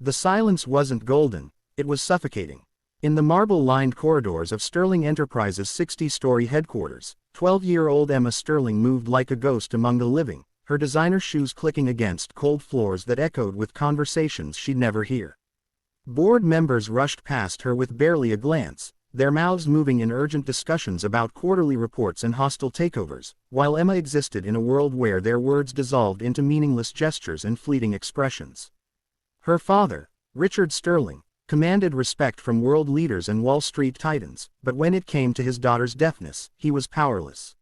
The silence wasn't golden, it was suffocating. In the marble-lined corridors of Sterling Enterprises' 60-story headquarters, 12-year-old Emma Sterling moved like a ghost among the living, her designer shoes clicking against cold floors that echoed with conversations she'd never hear. Board members rushed past her with barely a glance, their mouths moving in urgent discussions about quarterly reports and hostile takeovers, while Emma existed in a world where their words dissolved into meaningless gestures and fleeting expressions. Her father, Richard Sterling, commanded respect from world leaders and Wall Street titans, but when it came to his daughter's deafness, he was powerless.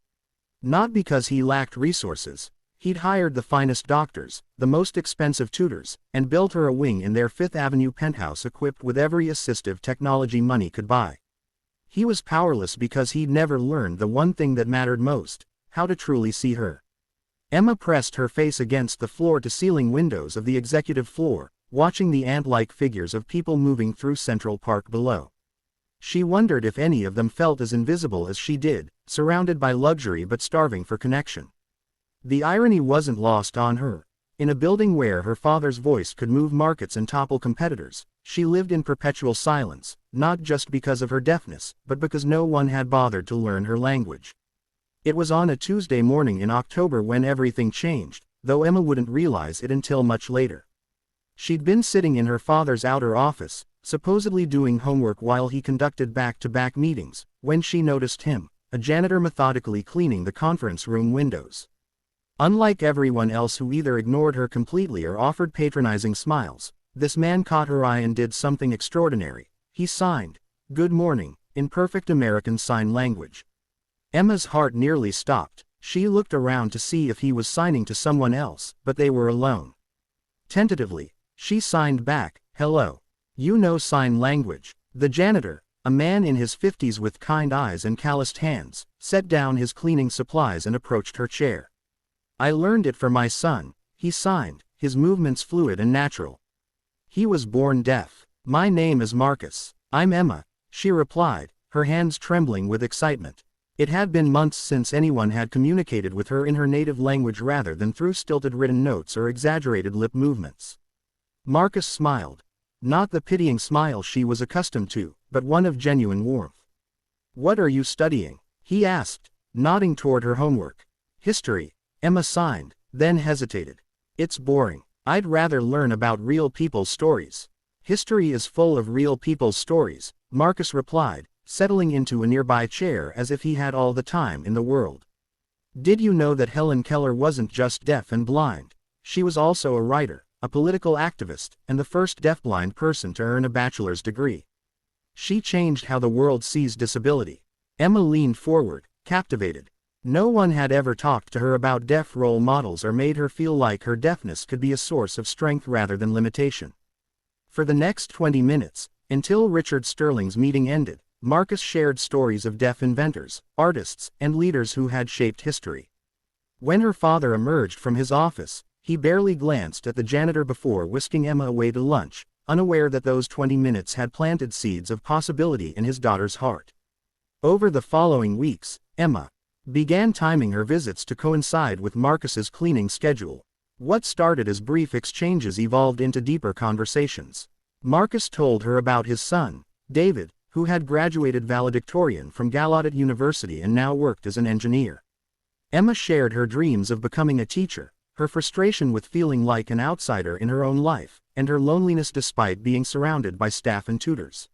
Not because he lacked resources. He'd hired the finest doctors, the most expensive tutors, and built her a wing in their Fifth Avenue penthouse equipped with every assistive technology money could buy. He was powerless because he'd never learned the one thing that mattered most: how to truly see her. Emma pressed her face against the floor-to-ceiling windows of the executive floor, watching the ant-like figures of people moving through Central Park below. She wondered if any of them felt as invisible as she did, surrounded by luxury but starving for connection. The irony wasn't lost on her. In a building where her father's voice could move markets and topple competitors, she lived in perpetual silence, not just because of her deafness, but because no one had bothered to learn her language. It was on a Tuesday morning in October when everything changed, though Emma wouldn't realize it until much later. She'd been sitting in her father's outer office, supposedly doing homework while he conducted back-to-back meetings, when she noticed him, a janitor methodically cleaning the conference room windows. Unlike everyone else who either ignored her completely or offered patronizing smiles, this man caught her eye and did something extraordinary. He signed, "Good morning," in perfect American Sign Language. Emma's heart nearly stopped. She looked around to see if he was signing to someone else, but they were alone. Tentatively, she signed back, "Hello. You know sign language." The janitor, a man in his 50s with kind eyes and calloused hands, set down his cleaning supplies and approached her chair. "I learned it for my son," he signed, his movements fluid and natural. "He was born deaf. My name is Marcus." "I'm Emma," she replied, her hands trembling with excitement. It had been months since anyone had communicated with her in her native language rather than through stilted written notes or exaggerated lip movements. Marcus smiled. Not the pitying smile she was accustomed to, but one of genuine warmth. "What are you studying?" he asked, nodding toward her homework. "History," Emma signed, then hesitated. "It's boring. I'd rather learn about real people's stories." "History is full of real people's stories," Marcus replied, settling into a nearby chair as if he had all the time in the world. "Did you know that Helen Keller wasn't just deaf and blind? She was also a writer, a political activist, and the first deafblind person to earn a bachelor's degree. She changed how the world sees disability." Emma leaned forward, captivated. No one had ever talked to her about deaf role models or made her feel like her deafness could be a source of strength rather than limitation. For the next 20 minutes, until Richard Sterling's meeting ended, Marcus shared stories of deaf inventors, artists, and leaders who had shaped history. When her father emerged from his office, he barely glanced at the janitor before whisking Emma away to lunch, unaware that those 20 minutes had planted seeds of possibility in his daughter's heart. Over the following weeks, Emma began timing her visits to coincide with Marcus's cleaning schedule. What started as brief exchanges evolved into deeper conversations. Marcus told her about his son, David, who had graduated valedictorian from Gallaudet University and now worked as an engineer. Emma shared her dreams of becoming a teacher, her frustration with feeling like an outsider in her own life, and her loneliness despite being surrounded by staff and tutors.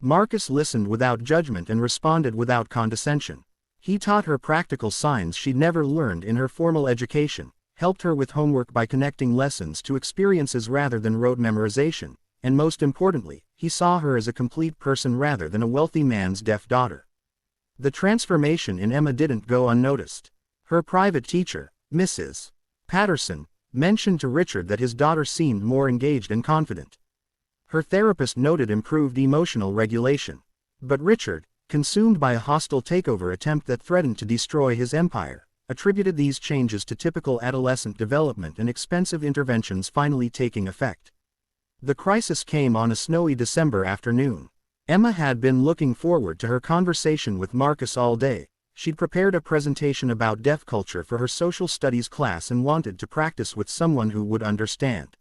Marcus listened without judgment and responded without condescension. He taught her practical signs she'd never learned in her formal education, helped her with homework by connecting lessons to experiences rather than rote memorization, and most importantly, he saw her as a complete person rather than a wealthy man's deaf daughter. The transformation in Emma didn't go unnoticed. Her private teacher, Mrs. Patterson, mentioned to Richard that his daughter seemed more engaged and confident. Her therapist noted improved emotional regulation. But Richard, consumed by a hostile takeover attempt that threatened to destroy his empire, attributed these changes to typical adolescent development and expensive interventions finally taking effect. The crisis came on a snowy December afternoon. Emma had been looking forward to her conversation with Marcus all day. She'd prepared a presentation about deaf culture for her social studies class and wanted to practice with someone who would understand.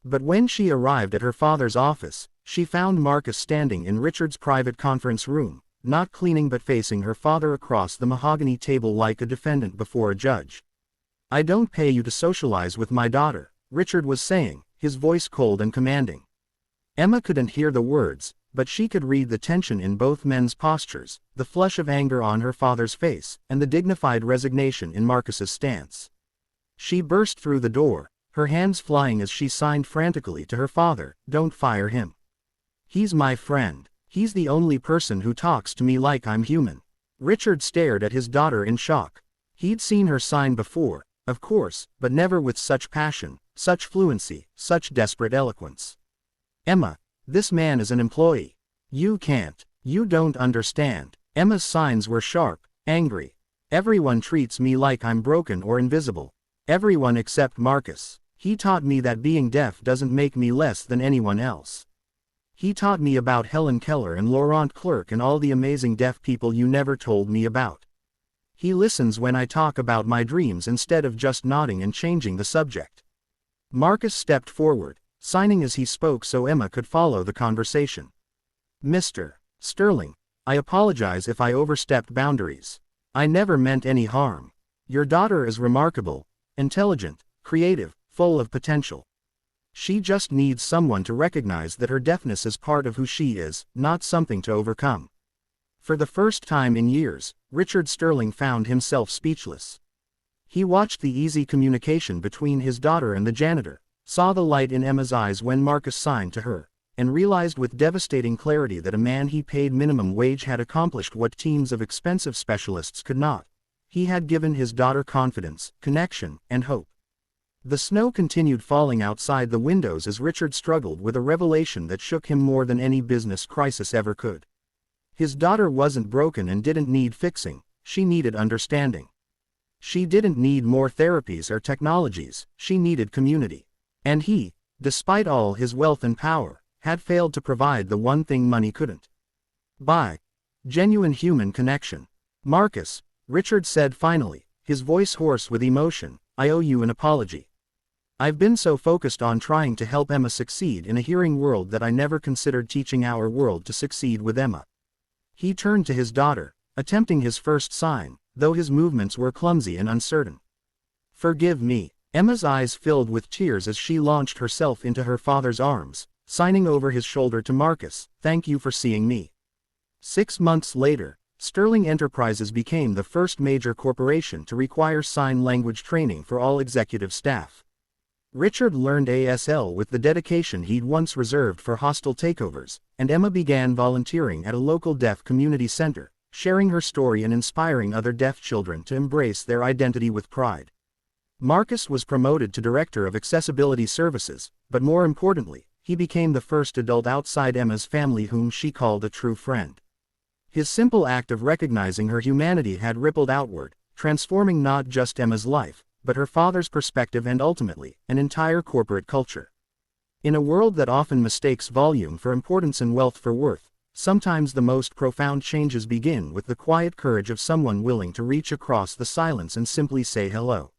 But when she arrived at her father's office, she found Marcus standing in Richard's private conference room, not cleaning but facing her father across the mahogany table like a defendant before a judge. "I don't pay you to socialize with my daughter," Richard was saying, his voice cold and commanding. Emma couldn't hear the words, but she could read the tension in both men's postures, the flush of anger on her father's face, and the dignified resignation in Marcus's stance. She burst through the door, her hands flying as she signed frantically to her father, "Don't fire him. He's my friend. He's the only person who talks to me like I'm human." Richard stared at his daughter in shock. He'd seen her sign before, of course, but never with such passion, such fluency, such desperate eloquence. "Emma, this man is an employee. You don't understand." Emma's signs were sharp, angry. "Everyone treats me like I'm broken or invisible. Everyone except Marcus. He taught me that being deaf doesn't make me less than anyone else. He taught me about Helen Keller and Laurent Clerc and all the amazing deaf people you never told me about. He listens when I talk about my dreams instead of just nodding and changing the subject." Marcus stepped forward, signing as he spoke so Emma could follow the conversation. "Mr. Sterling, I apologize if I overstepped boundaries. I never meant any harm. Your daughter is remarkable, intelligent, creative, full of potential. She just needs someone to recognize that her deafness is part of who she is, not something to overcome." For the first time in years, Richard Sterling found himself speechless. He watched the easy communication between his daughter and the janitor, saw the light in Emma's eyes when Marcus signed to her, and realized with devastating clarity that a man he paid minimum wage had accomplished what teams of expensive specialists could not. He had given his daughter confidence, connection, and hope. The snow continued falling outside the windows as Richard struggled with a revelation that shook him more than any business crisis ever could. His daughter wasn't broken and didn't need fixing, she needed understanding. She didn't need more therapies or technologies, she needed community. And he, despite all his wealth and power, had failed to provide the one thing money couldn't buy: genuine human connection. "Marcus," Richard said finally, his voice hoarse with emotion, "I owe you an apology. I've been so focused on trying to help Emma succeed in a hearing world that I never considered teaching our world to succeed with Emma." He turned to his daughter, attempting his first sign, though his movements were clumsy and uncertain. "Forgive me." Emma's eyes filled with tears as she launched herself into her father's arms, signing over his shoulder to Marcus, "Thank you for seeing me." 6 months later, Sterling Enterprises became the first major corporation to require sign language training for all executive staff. Richard learned ASL with the dedication he'd once reserved for hostile takeovers, and Emma began volunteering at a local deaf community center, sharing her story and inspiring other deaf children to embrace their identity with pride. Marcus was promoted to Director of Accessibility Services, but more importantly, he became the first adult outside Emma's family whom she called a true friend. His simple act of recognizing her humanity had rippled outward, transforming not just Emma's life, but her father's perspective and ultimately, an entire corporate culture. In a world that often mistakes volume for importance and wealth for worth, sometimes the most profound changes begin with the quiet courage of someone willing to reach across the silence and simply say hello.